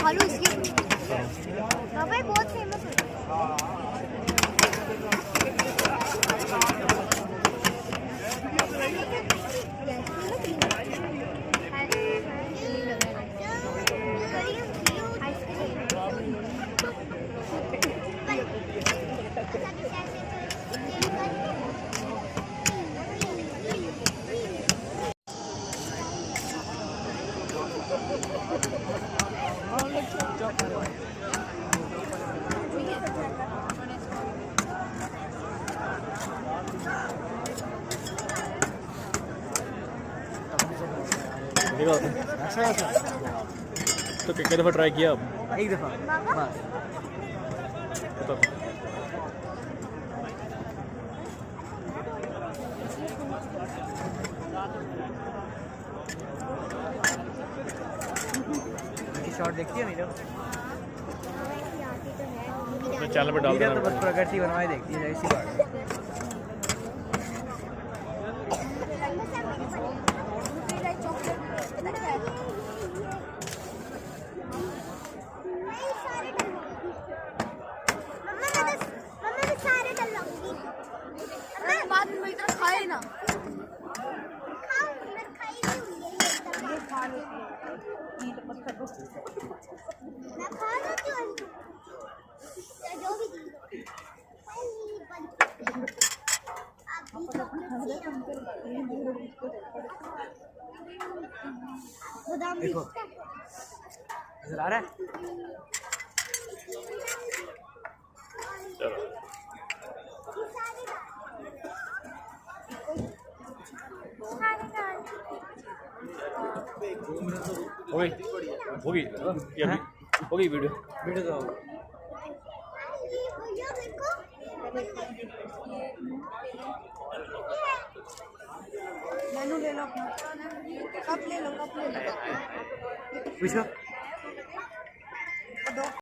आलू इसकी भाई बहुत फेमस है। देखो तो कितने दफ़ा ट्राई किया अब? एक दफ़ा बस। शॉर्ट देखती है नीरव? चैनल पे डाल देना। तो बस प्रगति बनवाई देखती है, ऐसी बात है। बाद में इतना खाए ना देखो नजर आ रहा है? होगी होगी वीडियो तो मेनू ले लो, कप ले लो, पूछो।